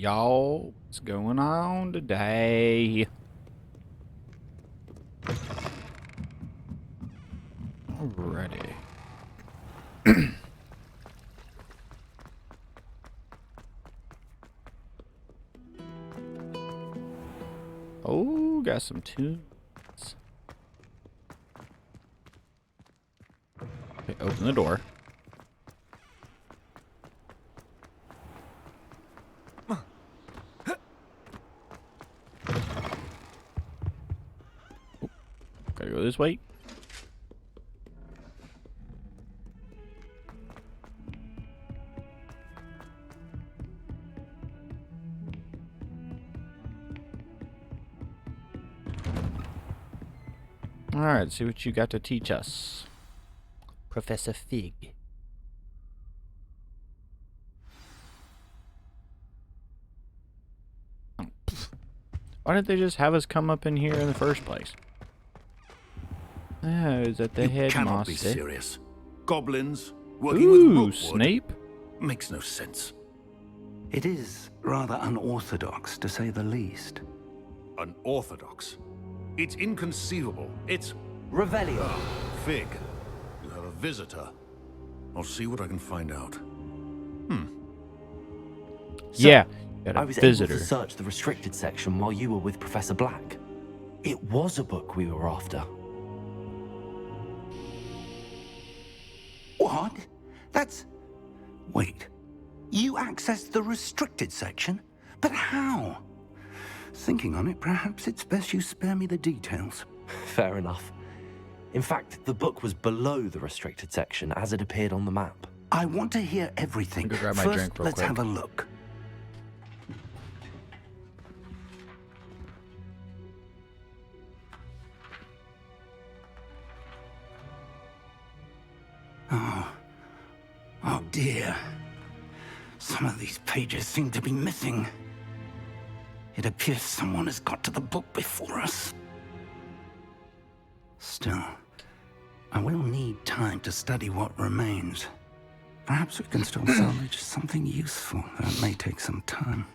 Y'all, what's going on today? Alrighty. Oh, got some tunes. Okay, open the door. Gotta go this way. Alright, see what you got to teach us, Professor Fig. Oh, why didn't they just have us come up in here in the first place? Oh, is that the headmaster? You cannot be serious. Goblins working with rookwood Snape? makes no sense. It is rather unorthodox, to say the least. Unorthodox? It's inconceivable. It's... Revelio. Fig, you have a visitor. I'll see what I can find out. Yeah, got I a was visitor. able to search the restricted section while you were with Professor Black. It was a book we were after. What? That's... Wait. You accessed the restricted section? But how? Thinking on it, perhaps it's best you spare me the details. Fair enough. In fact, the book was below the restricted section as it appeared on the map. I want to hear everything. Go grab my First, drink real let's quick. have a look. Oh dear. Some of these pages seem to be missing. It appears someone has got to the book before us. Still, I will need time to study what remains. Perhaps we can still salvage something useful, though it may take some time.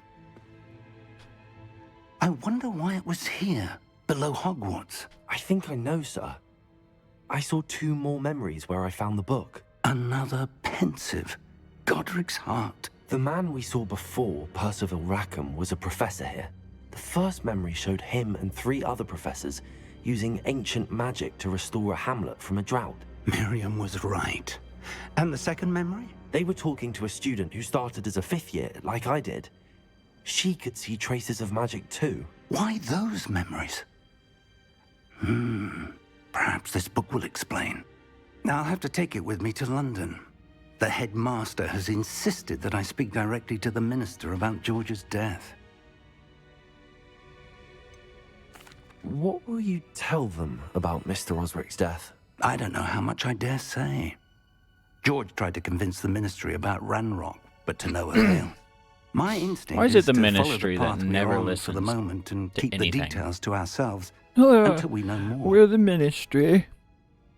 I wonder why it was here, below Hogwarts. I think I know, sir. I saw 2 more memories where I found the book. Another pensive. Godric's heart. The man we saw before, Percival Rackham, was a professor here. The first memory showed him and 3 other professors using ancient magic to restore a hamlet from a drought. Miriam was right. And the second memory? They were talking to a student who started as a 5th year, like I did. She could see traces of magic too. Why those memories? Perhaps this book will explain. Now I'll have to take it with me to London. The headmaster has insisted that I speak directly to the minister about George's death. What will you tell them about Mr. Osric's death? I don't know how much I dare say. George tried to convince the ministry about Ranrock, but to no avail. My instinct Why is it is the to ministry follow the that path we never are on listens for the moment and to keep anything? the details to ourselves until we know more. We're the ministry.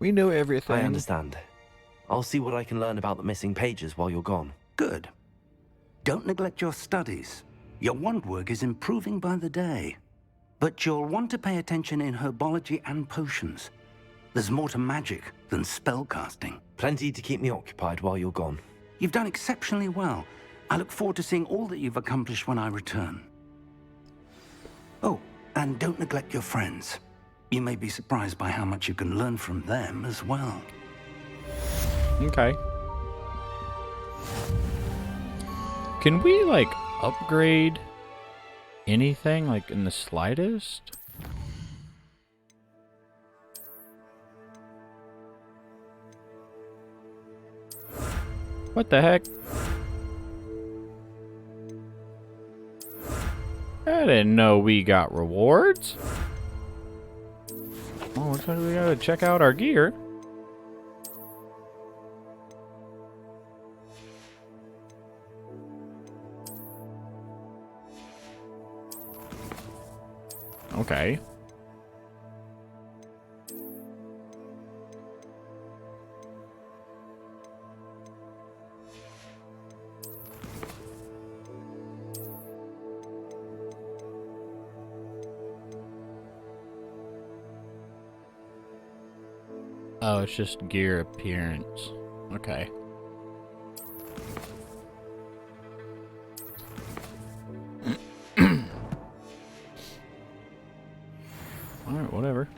We know everything. I understand. I'll see what I can learn about the missing pages while you're gone. Good. Don't neglect your studies. Your wand work is improving by the day. But you'll want to pay attention in herbology and potions. There's more to magic than spellcasting. Plenty to keep me occupied while you're gone. You've done exceptionally well. I look forward to seeing all that you've accomplished when I return. Oh, and don't neglect your friends. You may be surprised by how much you can learn from them as well. Okay. Can we, like, upgrade anything, like, in the slightest? What the heck? I didn't know we got rewards. Oh, looks like we gotta check out our gear. Okay. Oh, it's just gear appearance. Okay. Alright, whatever.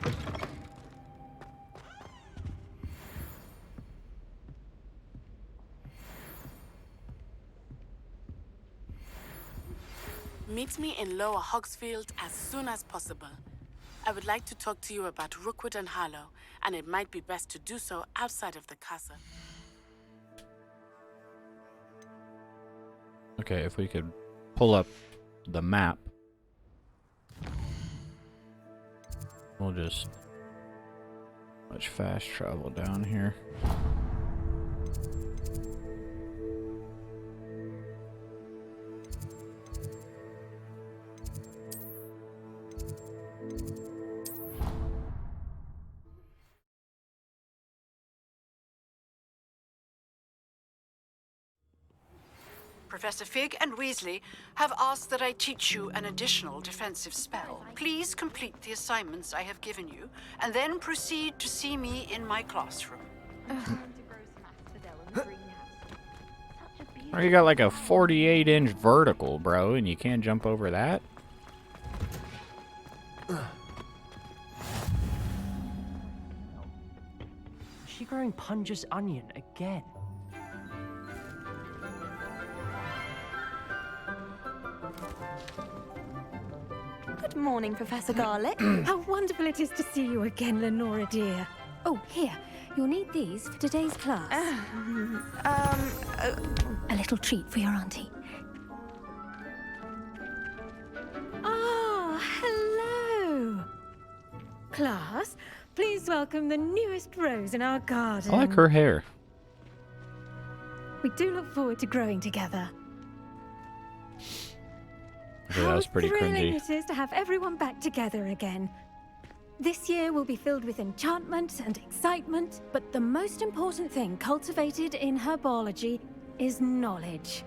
Meet me in Lower Hogsfield as soon as possible. I would like to talk to you about Rookwood and Harlow, and it might be best to do so outside of the castle. Okay, if we could pull up the map. We'll just much fast travel down here. Professor Fig and Weasley have asked that I teach you an additional defensive spell. Please complete the assignments I have given you, and then proceed to see me in my classroom. Oh, you got like a 48-inch vertical, bro, and you can't jump over that? Is she growing Punja's onion again? Good morning, Professor Garlick. How wonderful it is to see you again, Lenora dear. Oh, here. You'll need these for today's class. A little treat for your auntie. Ah, hello. Class, please welcome the newest rose in our garden. I like her hair. We do look forward to growing together. Okay, that was pretty How thrilling cringy. it is to have everyone back together again. This year will be filled with enchantment and excitement, but the most important thing cultivated in herbology is knowledge.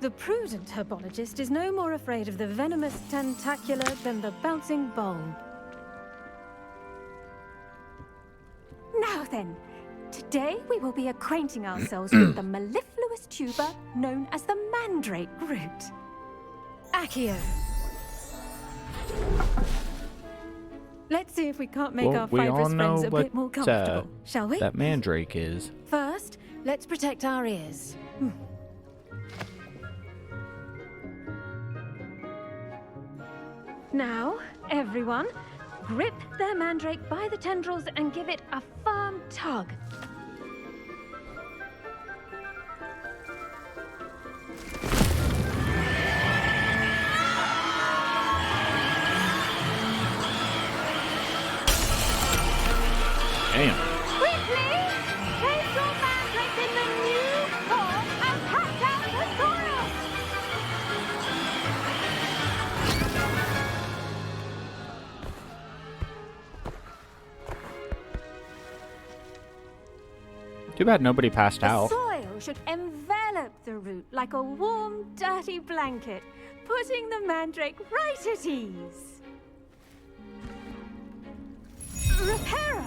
The prudent herbologist is no more afraid of the venomous tentacular than the bouncing bulb. Now then, today we will be acquainting ourselves with the mellifluous tuber known as the mandrake root. Accio. Let's see if we can't make Well, our we all fibrous know friends a what bit more comfortable, shall we? that mandrake is. First, let's protect our ears. Now, everyone, grip their mandrake by the tendrils and give it a firm tug. Damn. Quickly! Place your mandrake in the new form and pack out the soil! Too bad nobody passed The out. soil should envelop the root like a warm, dirty blanket, putting the mandrake right at ease. Reparo!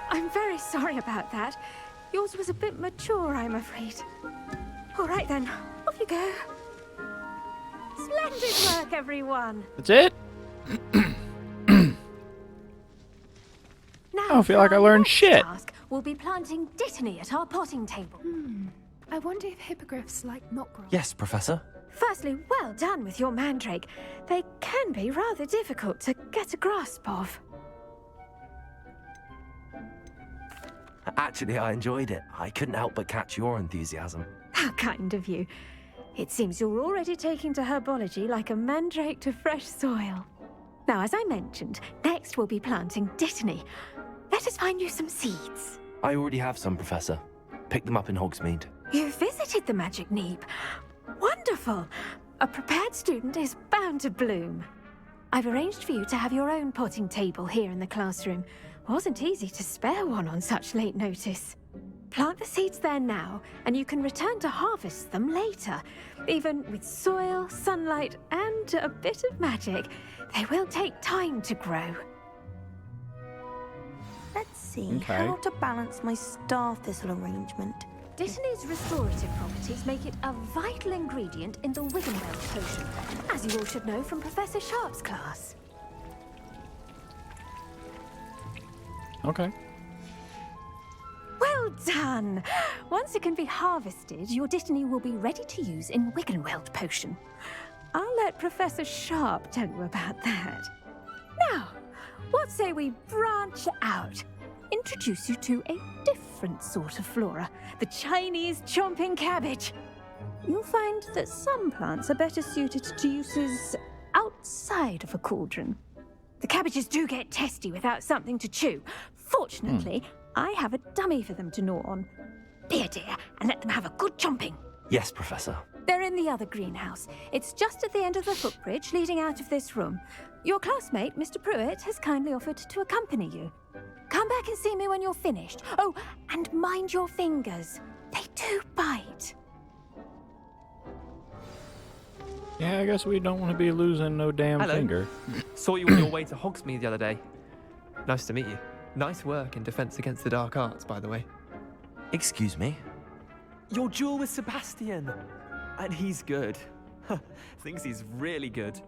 I'm very sorry about that. Yours was a bit mature, I'm afraid. All right then, off you go. Splendid work, everyone. That's it? Now, I don't feel like I our learned next shit. task will be planting Dittany at our potting table. I wonder if hippogriffs like knotgrass. Yes, Professor. Firstly, well done with your mandrake. They can be rather difficult to get a grasp of. Actually, I enjoyed it. I couldn't help but catch your enthusiasm. How kind of you. It seems you're already taking to herbology like a mandrake to fresh soil. Now, as I mentioned, next we'll be planting Dittany. Let us find you some seeds. I already have some, Professor. Picked them up in Hogsmeade. You visited the Magic Neep. Wonderful. A prepared student is bound to bloom. I've arranged for you to have your own potting table here in the classroom. Wasn't easy to spare one on such late notice. Plant the seeds there now, and you can return to harvest them later. Even with soil, sunlight, and a bit of magic, they will take time to grow. Let's see Okay. how to balance my star thistle arrangement. Dittany's restorative properties make it a vital ingredient in the Wiggenweld potion, as you all should know from Professor Sharp's class. Okay. Well done! Once it can be harvested, your Dittany will be ready to use in Wiggenweld potion. I'll let Professor Sharp tell you about that. Now, what say we branch out? Introduce you to a different sort of flora, the Chinese chomping cabbage. You'll find that some plants are better suited to uses outside of a cauldron. The cabbages do get testy without something to chew. Fortunately, I have a dummy for them to gnaw on. Be a dear and let them have a good chomping. Yes, Professor. They're in the other greenhouse. It's just at the end of the footbridge leading out of this room. Your classmate, Mr. Pruitt, has kindly offered to accompany you. Come back and see me when you're finished. Oh, and mind your fingers. They do bite. Yeah, I guess we don't want to be losing no damn Hello. finger. Saw you on your way to Hogsmeade the other day. Nice to meet you. Nice work in Defense Against the Dark Arts, by the way. Excuse me? Your duel with Sebastian. And he's good. Thinks he's really good.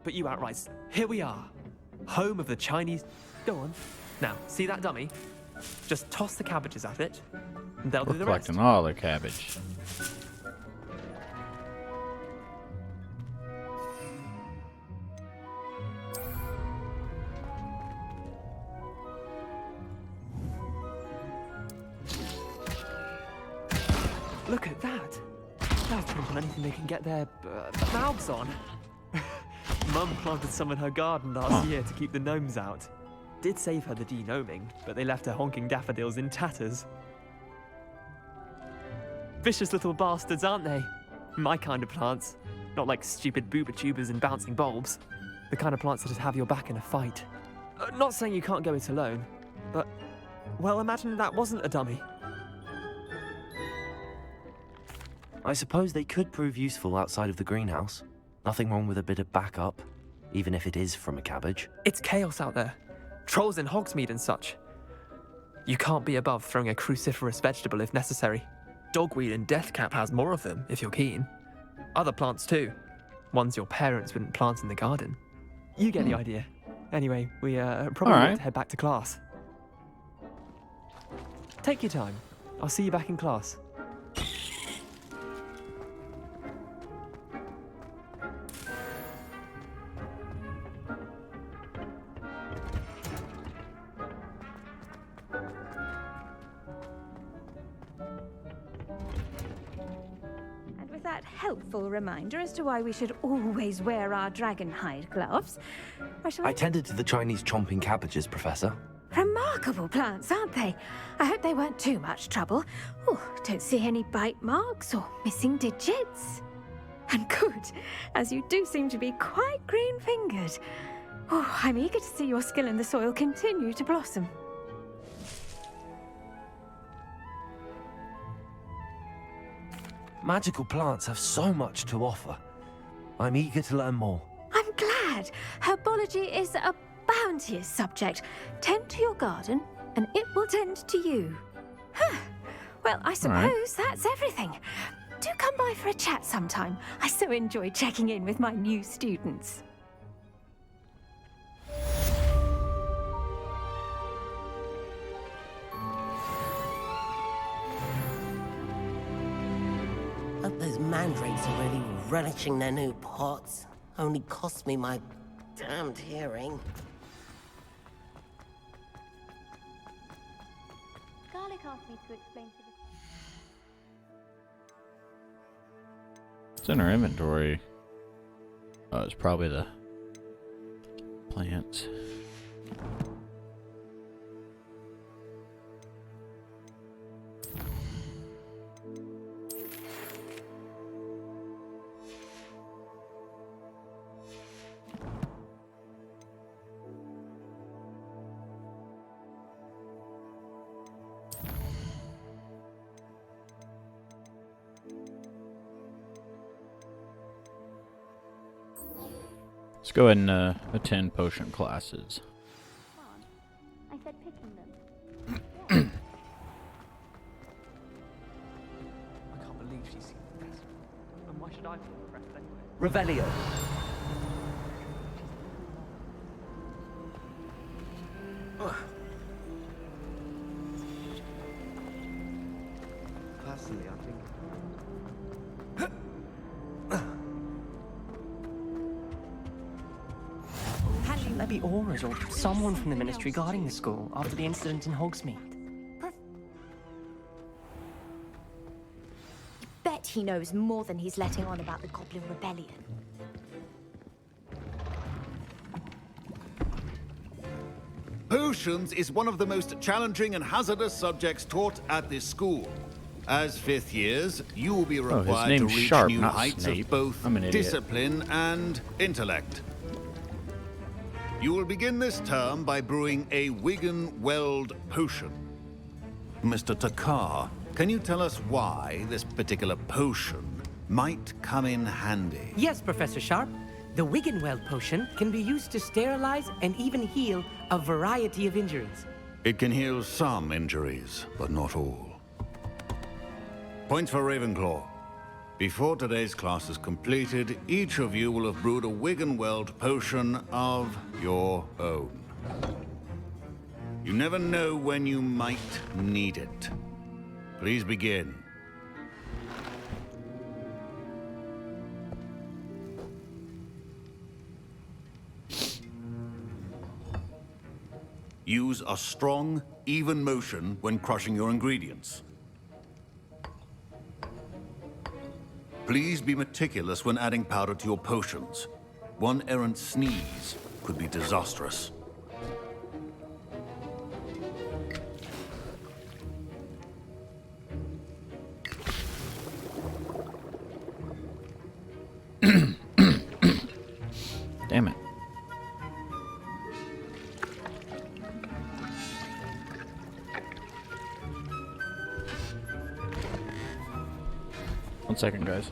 But you outright, here we are. Home of the Chinese... Go on. Now, see that dummy? Just toss the cabbages at it, and they'll We're do the rest. collecting all the cabbage. Look at that. They'll jump on anything they can get their mouths on. Mum planted some in her garden last year to keep the gnomes out. Did save her the de-gnoming, but they left her honking daffodils in tatters. Vicious little bastards, aren't they? My kind of plants. Not like stupid booba tubers and bouncing bulbs. The kind of plants that just have your back in a fight. Not saying you can't go it alone, but... Well, imagine that wasn't a dummy. I suppose they could prove useful outside of the greenhouse. Nothing wrong with a bit of backup, even if it is from a cabbage. It's chaos out there. Trolls in Hogsmeade and such. You can't be above throwing a cruciferous vegetable if necessary. Dogweed and deathcap has more of them, if you're keen. Other plants too. Ones your parents wouldn't plant in the garden. You get the idea. Anyway, we probably need to head back to class. Take your time. I'll see you back in class. Helpful reminder as to why we should always wear our dragon hide gloves. I tended to the Chinese chomping cabbages, Professor. Remarkable plants, aren't they? I hope they weren't too much trouble. Oh, don't see any bite marks or missing digits. And good, as you do seem to be quite green-fingered. Oh, I'm eager to see your skill in the soil continue to blossom. Magical plants have so much to offer. I'm eager to learn more. I'm glad. Herbology is a bounteous subject. Tend to your garden, and it will tend to you. Huh. Well, I suppose that's everything. Do come by for a chat sometime. I so enjoy checking in with my new students. Hope those mandrakes are really relishing their new pots. Only cost me my damned hearing. Garlic asked me to explain to It's in our inventory. Oh, it's probably the plants. Let's go ahead and attend potion classes. I said picking them. I can't believe she's seen the best. And why should I feel impressed anyway? Revelio. Personally, I think. Maybe Aura's or someone from the Ministry guarding the school after the incident in Hogsmeade. Bet he knows more than he's letting on about the Goblin Rebellion. Potions is one of the most challenging and hazardous subjects taught at this school. As fifth years, you will be required to name's reach Sharp, new not heights Snape. of both I'm an idiot. discipline and intellect. You will begin this term by brewing a Wiggenweld potion. Mr. Takar, can you tell us why this particular potion might come in handy? Yes, Professor Sharp. The Wiggenweld potion can be used to sterilize and even heal a variety of injuries. It can heal some injuries, but not all. Points for Ravenclaw. Before today's class is completed, each of you will have brewed a Wiggenweld potion of your own. You never know when you might need it. Please begin. Use a strong, even motion when crushing your ingredients. Please be meticulous when adding powder to your potions. One errant sneeze could be disastrous. Damn it. One second, guys.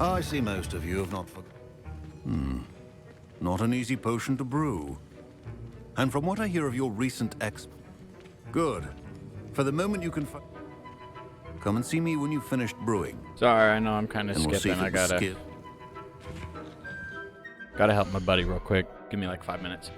I see most of you have not forgotten. Not an easy potion to brew. And from what I hear of your recent Good. For the moment you can come and see me when you've finished brewing. Sorry, I know I'm kind of And we'll see skipping. if I it was gotta help my buddy real quick. Give me like 5 minutes.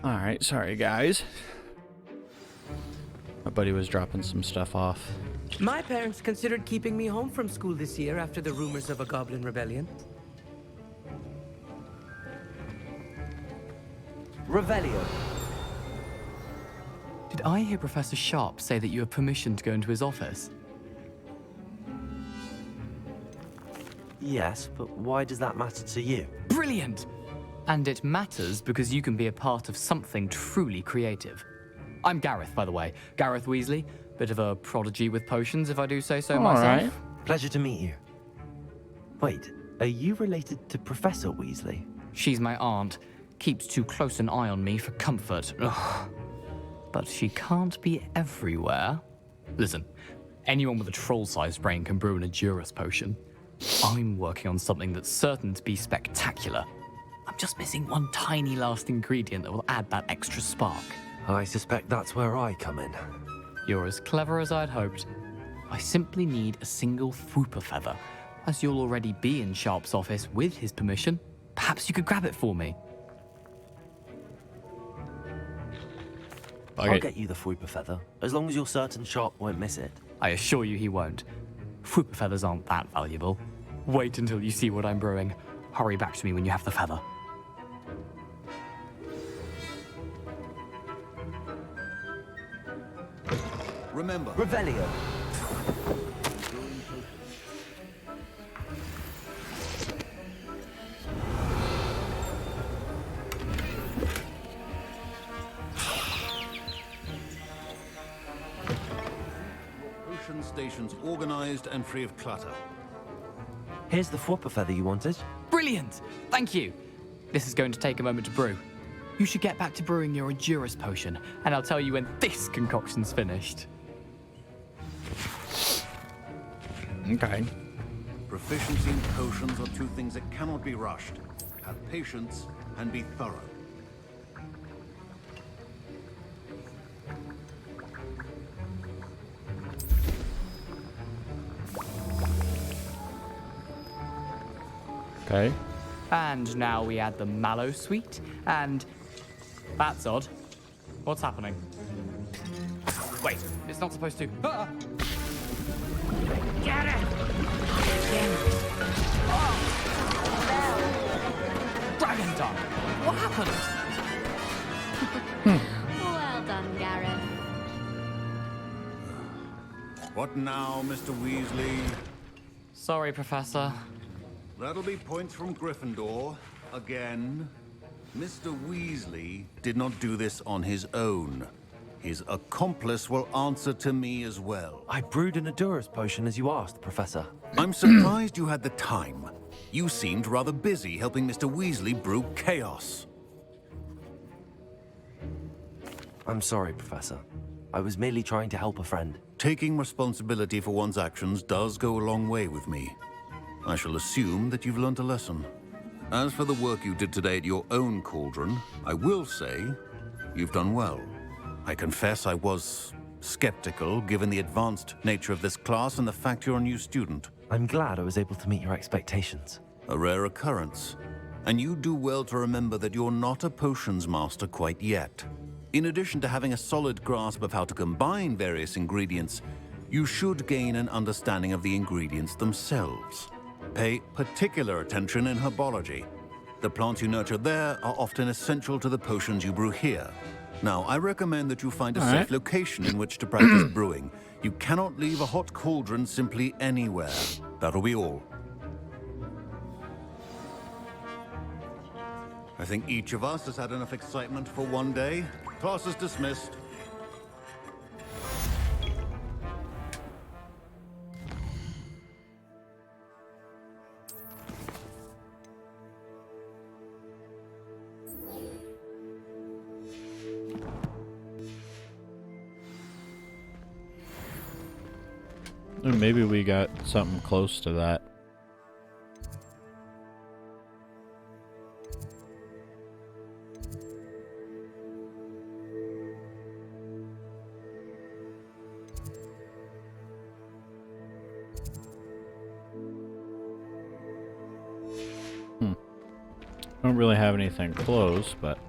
Alright, sorry guys. My buddy was dropping some stuff off. My parents considered keeping me home from school this year after the rumors of a goblin rebellion. Revelio. Did I hear Professor Sharp say that you have permission to go into his office? Yes, but why does that matter to you? Brilliant! And it matters because you can be a part of something truly creative. I'm Gareth, by the way. Gareth Weasley. Bit of a prodigy with potions, if I do say so myself. Right. Pleasure to meet you. Wait, are you related to Professor Weasley? She's my aunt. Keeps too close an eye on me for comfort. Ugh. But she can't be everywhere. Listen, anyone with a troll-sized brain can brew an Adurus potion. I'm working on something that's certain to be spectacular. I'm just missing one tiny last ingredient that will add that extra spark. I suspect that's where I come in. You're as clever as I'd hoped. I simply need a single Fwooper feather. As you'll already be in Sharp's office with his permission, perhaps you could grab it for me. I'll get you the Fwooper feather, as long as you're certain Sharp won't miss it. I assure you he won't. Fwooper feathers aren't that valuable. Wait until you see what I'm brewing. Hurry back to me when you have the feather. Remember. Revelio. Potion stations organized and free of clutter. Here's the Fwooper feather you wanted. Brilliant! Thank you. This is going to take a moment to brew. You should get back to brewing your Adurus potion, and I'll tell you when this concoction's finished. Okay. Proficiency in potions are two things that cannot be rushed. Have patience and be thorough. Okay. And now we add the mallow sweet, and... That's odd. What's happening? Wait, it's not supposed to... Ah! Get it! Dragon Dung! What happened? Well done, Gareth. What now, Mr. Weasley? Sorry, Professor. That'll be points from Gryffindor. Again. Mr. Weasley did not do this on his own. His accomplice will answer to me as well. I brewed an Adurus potion as you asked, Professor. I'm surprised you had the time. You seemed rather busy helping Mr. Weasley brew chaos. I'm sorry, Professor. I was merely trying to help a friend. Taking responsibility for one's actions does go a long way with me. I shall assume that you've learned a lesson. As for the work you did today at your own cauldron, I will say you've done well. I confess I was skeptical, given the advanced nature of this class and the fact you're a new student. I'm glad I was able to meet your expectations. A rare occurrence. And you do well to remember that you're not a potions master quite yet. In addition to having a solid grasp of how to combine various ingredients, you should gain an understanding of the ingredients themselves. Pay particular attention in herbology. The plants you nurture there are often essential to the potions you brew here. Now, I recommend that you find a safe location in which to practice brewing. You cannot leave a hot cauldron simply anywhere. That'll be all. I think each of us has had enough excitement for one day. Class is dismissed. Maybe we got something close to that. Don't really have anything close, but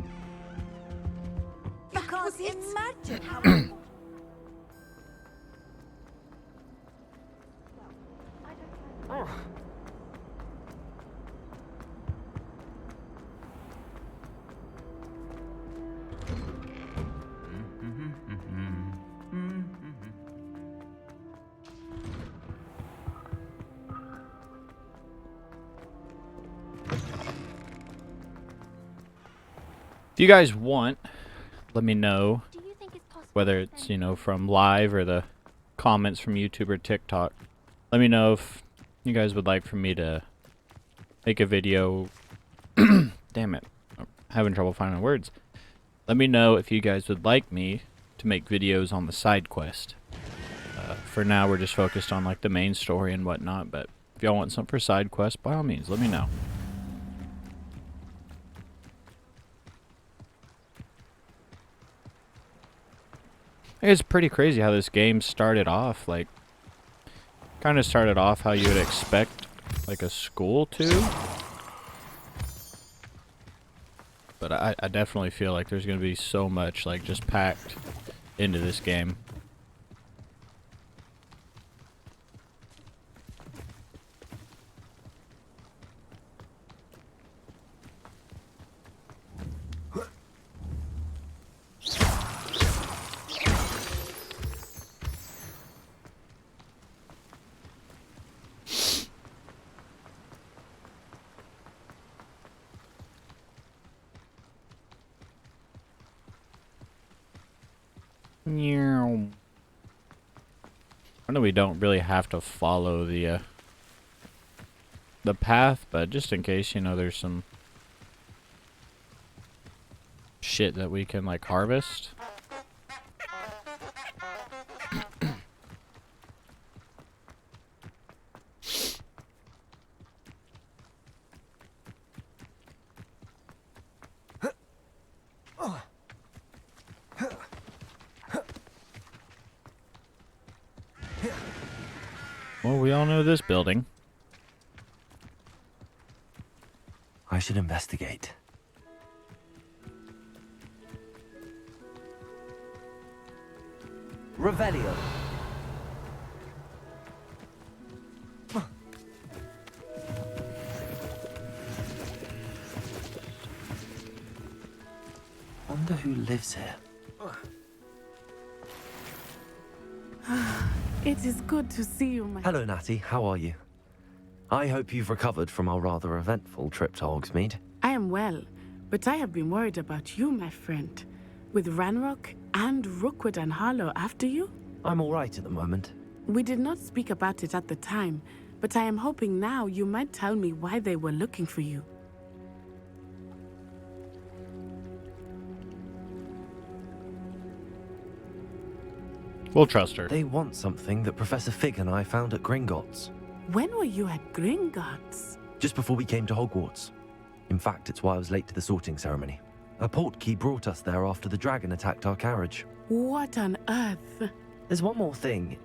If you guys want, let me know, whether it's, you know, from live or the comments from YouTube or TikTok. Let me know if you guys would like for me to make a video. Damn it, I'm having trouble finding words. Let me know if you guys would like me to make videos on the side quest. For now, we're just focused on like the main story and whatnot, but if y'all want something for side quest, by all means, let me know. It's pretty crazy how this game started off, like, kind of started off how you would expect, like, a school to. But I definitely feel like there's going to be so much, like, just packed into this game. I know we don't really have to follow the path, but just in case, you know, there's some shit that we can like harvest. Well, we all know this building. I should investigate. Revelio. Wonder who lives here. It is good to see you, my... Hello, Natty. How are you? I hope you've recovered from our rather eventful trip to Hogsmeade. I am well, but I have been worried about you, my friend. With Ranrock and Rookwood and Harlow after you? I'm all right at the moment. We did not speak about it at the time, but I am hoping now you might tell me why they were looking for you. We'll trust her. They want something that Professor Fig and I found at Gringotts. When were you at Gringotts? Just before we came to Hogwarts. In fact, it's why I was late to the sorting ceremony. A portkey brought us there after the dragon attacked our carriage. What on earth? There's one more thing.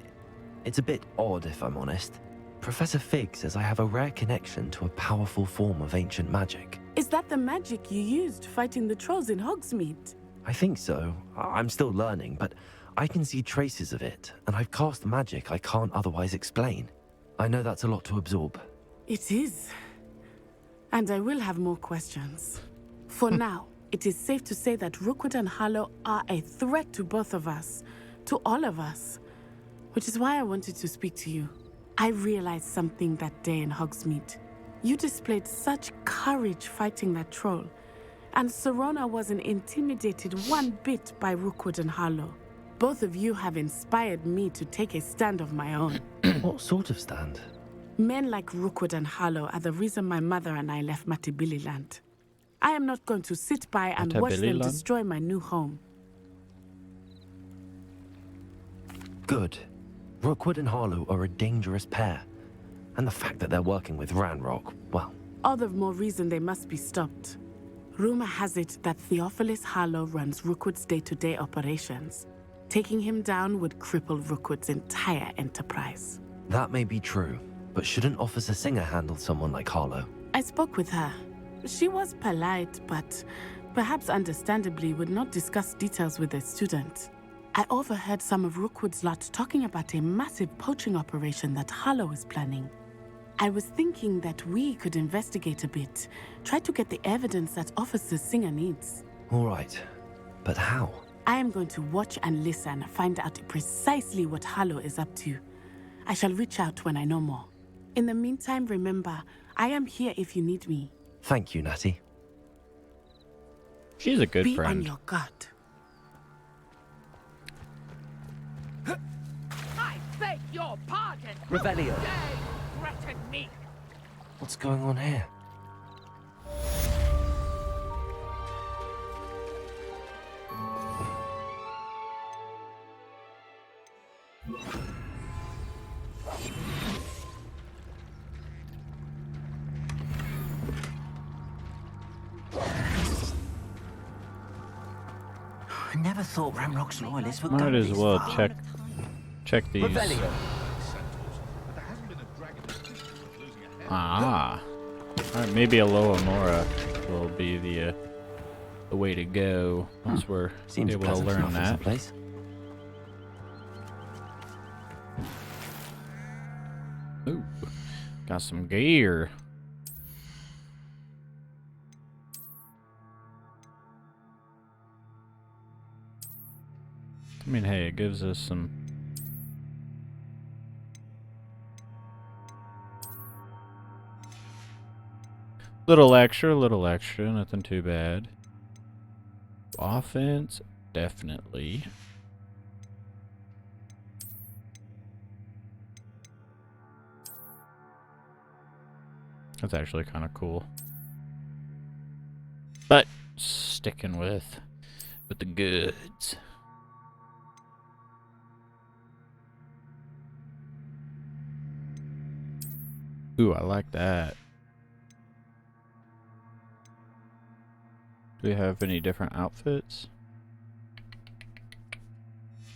It's a bit odd, if I'm honest. Professor Fig says I have a rare connection to a powerful form of ancient magic. Is that the magic you used fighting the trolls in Hogsmeade? I think so. I'm still learning, but I can see traces of it, and I've cast magic I can't otherwise explain. I know that's a lot to absorb. It is. And I will have more questions. For now, it is safe to say that Rookwood and Harlow are a threat to both of us, to all of us. Which is why I wanted to speak to you. I realized something that day in Hogsmeade. You displayed such courage fighting that troll, and Serona wasn't intimidated one bit by Rookwood and Harlow. Both of you have inspired me to take a stand of my own. What sort of stand? Men like Rookwood and Harlow are the reason my mother and I left Matibili Land. I am not going to sit by and watch them destroy my new home. Good. Rookwood and Harlow are a dangerous pair. And the fact that they're working with Ranrock, well... All the more reason they must be stopped. Rumor has it that Theophilus Harlow runs Rookwood's day-to-day operations. Taking him down would cripple Rookwood's entire enterprise. That may be true, but shouldn't Officer Singer handle someone like Harlow? I spoke with her. She was polite, but perhaps understandably would not discuss details with a student. I overheard some of Rookwood's lot talking about a massive poaching operation that Harlow is planning. I was thinking that we could investigate a bit, try to get the evidence that Officer Singer needs. All right, but how? I am going to watch and listen, find out precisely what Harlow is up to. I shall reach out when I know more. In the meantime, remember, I am here if you need me. Thank you, Natty. She's a good Be friend. on your guard. I beg your pardon. Revelio. Threaten me. What's going on here? I never thought Ramrock's loyalists would go Might as this well far. check these. Revelio. Ah. Alright, maybe a Loamora will be the way to go once we're Seems able to pleasant learn enough as a that. place. Ooh, got some gear. I mean, hey, it gives us some little extra, nothing too bad. Offense, definitely. That's actually kind of cool. But sticking with the goods. Ooh, I like that. Do we have any different outfits?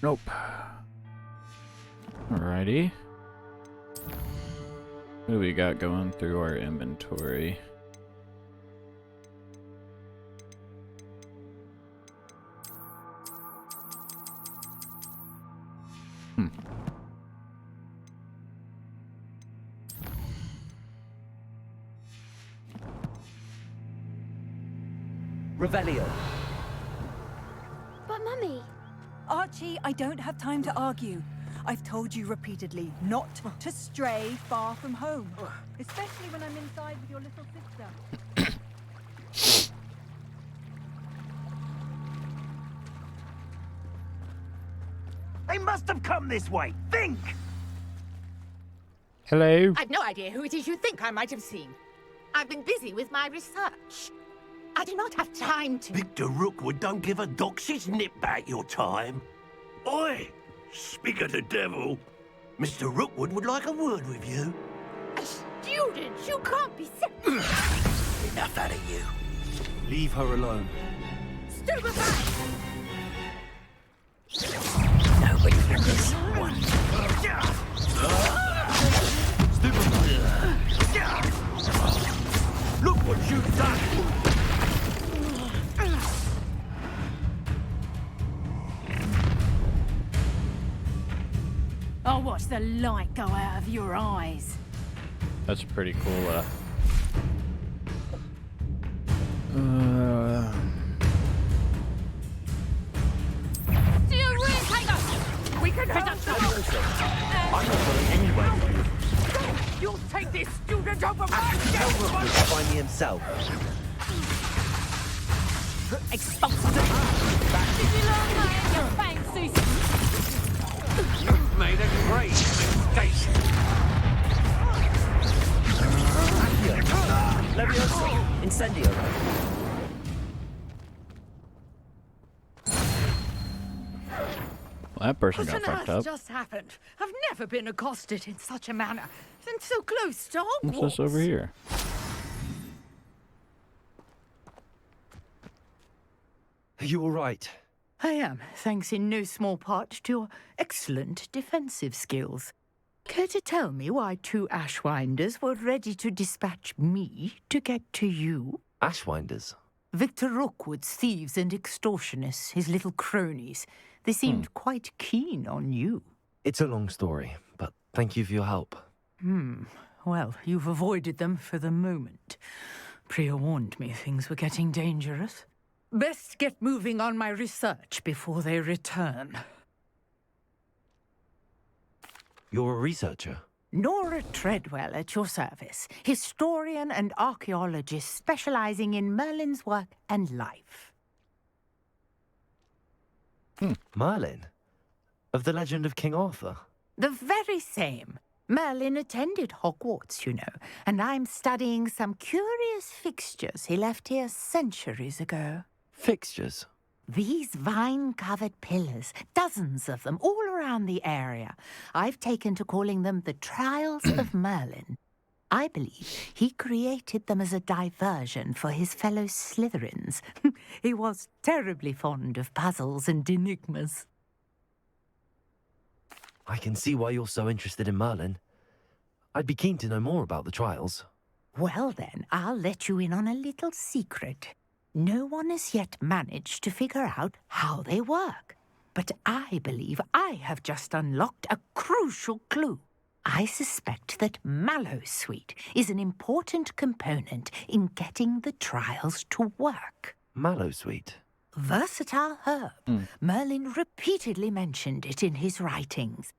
Nope. Alrighty. What do we got going through our inventory? Revelio. But Mummy... Archie, I don't have time to argue. I've told you repeatedly not to stray far from home. Especially when I'm inside with your little sister. They must have come this way. Think! Hello? I've no idea who it is you think I might have seen. I've been busy with my research. I do not have time to... Victor Rookwood don't give a doxy's nip back your time. Oi! Speak of the devil. Mr. Rookwood would like a word with you. A student? You can't be serious. Enough out of you. Leave her alone. Stupefy! Nobody for this one. Look what you've done! I'll watch the light go out of your eyes. That's pretty cool. We can head up I'm not going anywhere with you. You'll take this student over my Tell Rookwood to find me himself. Expulsive. Did you learn that in your fang season? Made a great mistake. Leviosa. Incendio. Well, that person What got on fucked earth up. just happened? I've never been accosted in such a manner. And so close to Hogwarts. What's this over here? Are you all right? I am, thanks in no small part to your excellent defensive skills. Care to tell me why two Ashwinders were ready to dispatch me to get to you? Ashwinders? Victor Rookwood's thieves and extortionists, his little cronies. They seemed quite keen on you. It's a long story, but thank you for your help. Well, you've avoided them for the moment. Priya warned me things were getting dangerous. Best get moving on my research before they return. You're a researcher? Nora Treadwell at your service, historian and archaeologist specializing in Merlin's work and life. Merlin? Of the legend of King Arthur? The very same. Merlin attended Hogwarts, you know, and I'm studying some curious fixtures he left here centuries ago. Fixtures? These vine-covered pillars, dozens of them, all around the area. I've taken to calling them the Trials of Merlin. I believe he created them as a diversion for his fellow Slytherins. He was terribly fond of puzzles and enigmas. I can see why you're so interested in Merlin. I'd be keen to know more about the trials. Well then, I'll let you in on a little secret. No one has yet managed to figure out how they work. But I believe I have just unlocked a crucial clue. I suspect that Mallowsweet is an important component in getting the trials to work. Mallowsweet? Versatile herb. Merlin repeatedly mentioned it in his writings.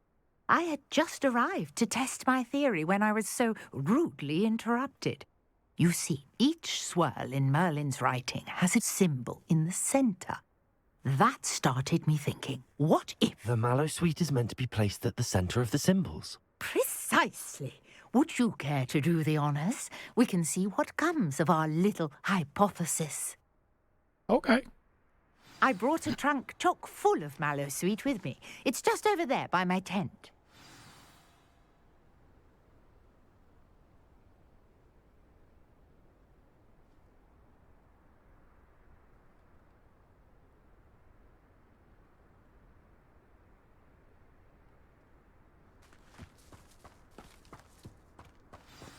I had just arrived to test my theory when I was so rudely interrupted. You see, each swirl in Merlin's writing has a symbol in the center. That started me thinking, what if... The Mallowsweet is meant to be placed at the center of the symbols. Precisely. Would you care to do the honors? We can see what comes of our little hypothesis. Okay. I brought a trunk chock full of Mallowsweet with me. It's just over there by my tent.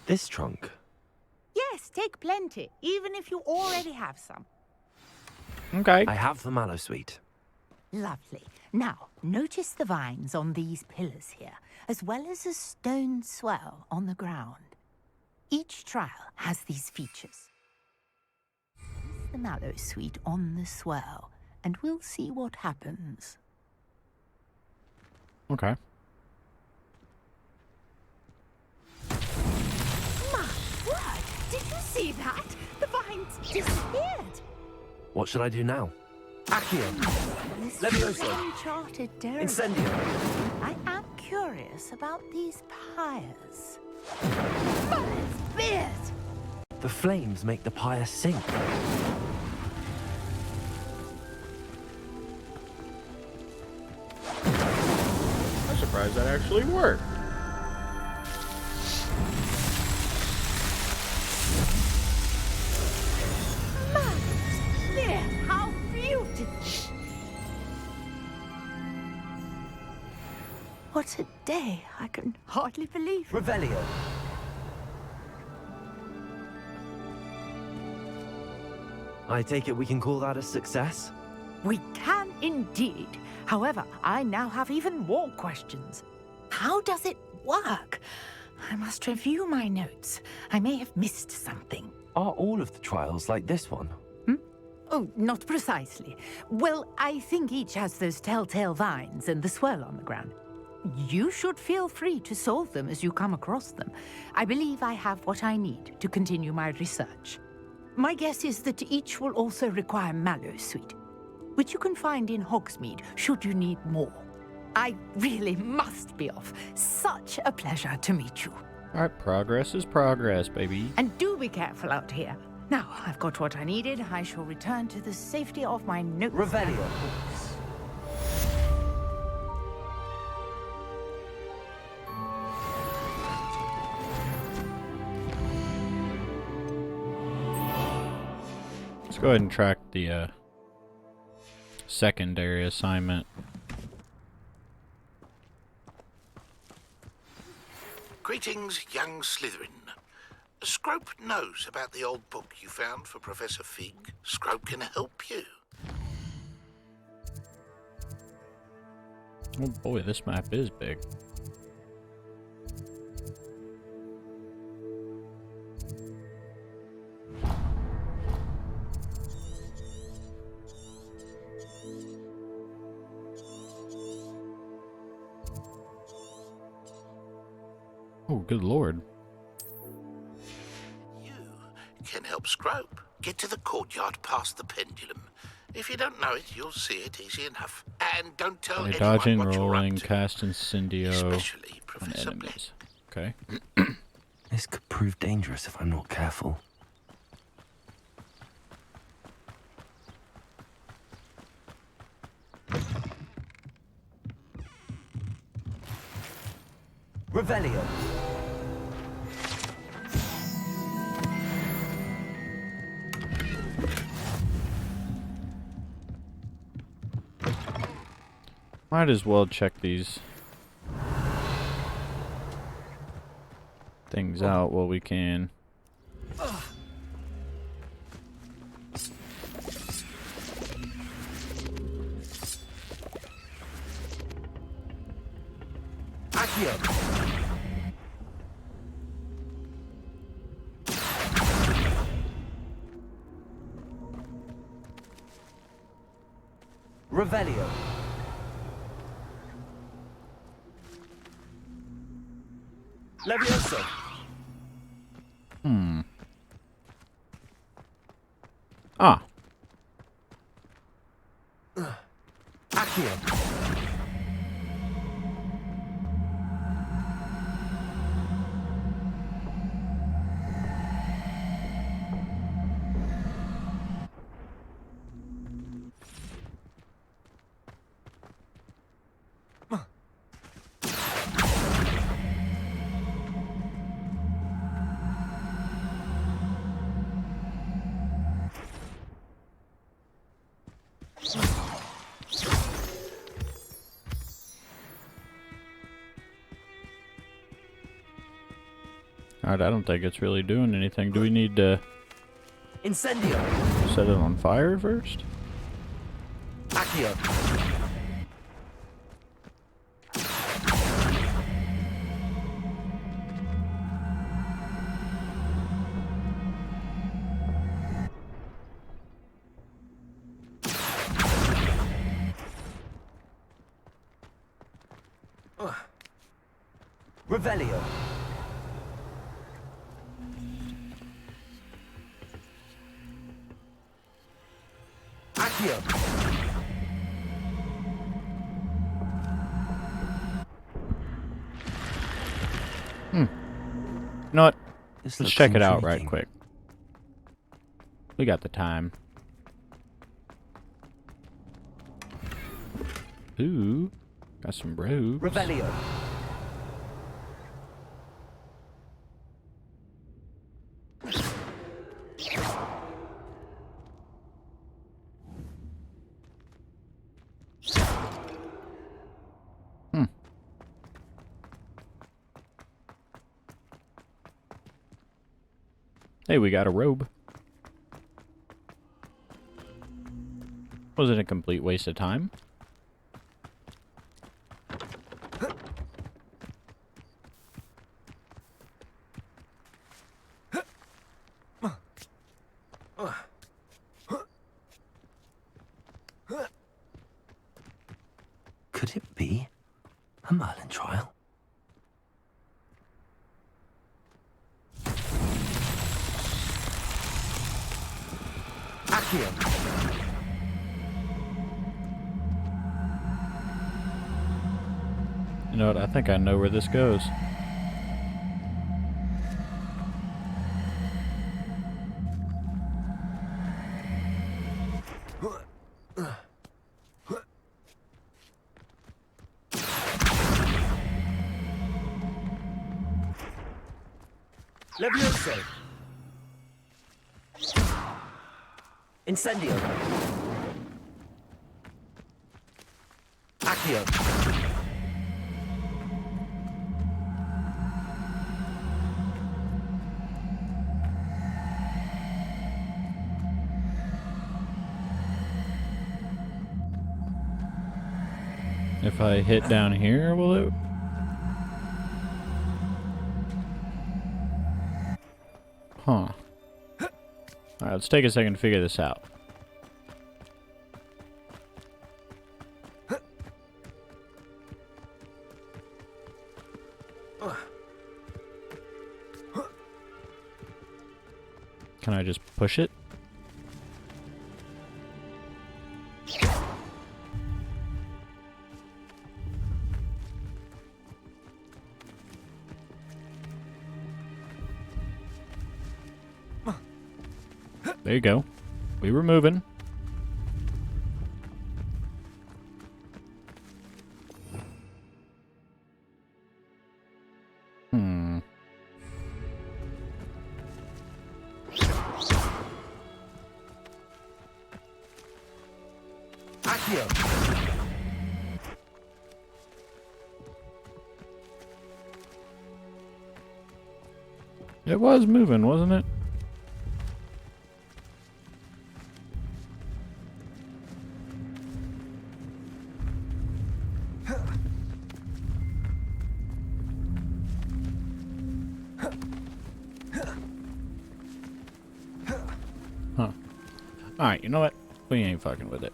This trunk? Yes, take plenty, even if you already have some. Okay. I have the Mallowsweet. Lovely. Now, notice the vines on these pillars here, as well as a stone swell on the ground. Each trial has these features. Place the Mallowsweet on the swell, and we'll see what happens. Okay. My word! Did you see that? The vines disappeared! What should I do now? Accio! Levioso! Uncharted territory. Incendio! I am curious about these pyres. Merlin's beard! The flames make the pyre sink. I'm surprised that actually worked. Merlin's beard! How beautiful! What a day! I can hardly believe it. Revelio! I take it we can call that a success? We can indeed. However, I now have even more questions. How does it work? I must review my notes. I may have missed something. Are all of the trials like this one? Oh, not precisely. Well, I think each has those telltale vines and the swirl on the ground. You should feel free to solve them as you come across them. I believe I have what I need to continue my research. My guess is that each will also require Mallowsweet, which you can find in Hogsmeade should you need more. I really must be off. Such a pleasure to meet you. All right, progress is progress, baby. And do be careful out here. Now, I've got what I needed. I shall return to the safety of my notes. Revelio. Let's go ahead and track the secondary assignment. Greetings, young Slytherin. Scrope knows about the old book you found for Professor Fig. Scrope can help you. Oh boy, this map is big. Oh, good lord. You can help Scrope. Get to the courtyard past the pendulum. If you don't know it, you'll see it easy enough. And don't tell By anyone dodging, what you're rolling, up to. cast Incendio Especially on Professor enemies. Okay. This could prove dangerous if I'm not careful. Revelio. Might as well check these things out while we can. Accio. Revelio. Levioso. Ah. Accio. Alright, I don't think it's really doing anything. Do we need to Incendio. set it on fire first? Accio. Revelio. Accio. You know what? This Let's looks check it out right intriguing. quick. We got the time. Ooh, got some robes. Revelio. Hey, we got a robe. Was it a complete waste of time? Could it be a Merlin trial? Accio. You know what? I think I know where this goes. Levioso. Incendio. Accio. If I hit down here, will it? Huh. Alright, let's take a second to figure this out. Can I just push it? There you go. We were moving. It was moving, wasn't it? Huh. Alright, you know what? We ain't fucking with it.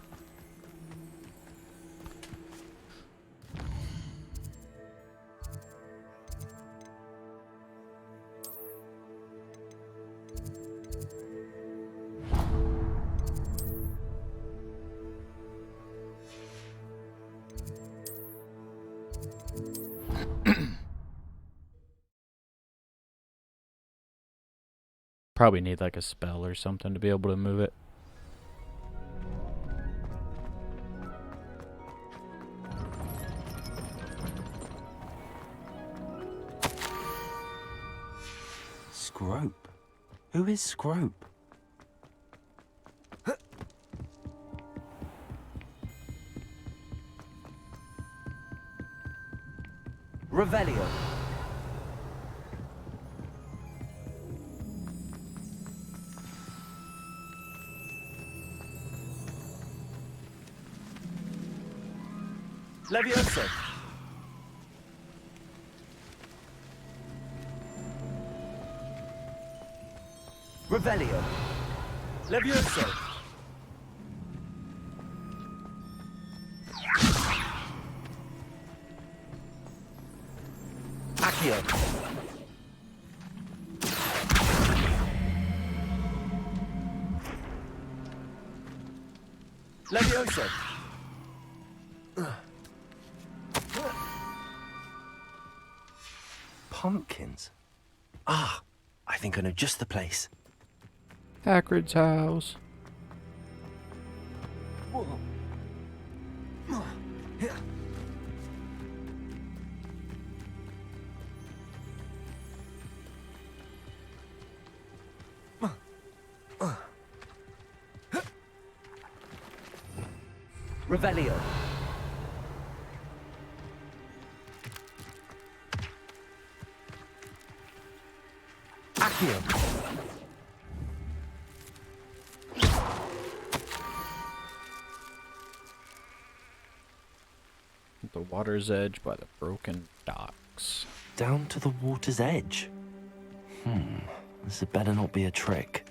Probably need like a spell or something to be able to move it. Scrope? Who is Scrope? Revelio. Levioso. Revelio. Levioso. Accio. Levioso. Pumpkins. Ah, I think I know just the place. Hagrid's house. Revelio. Accio. The water's edge by the broken docks. Down to the water's edge? This had better not be a trick.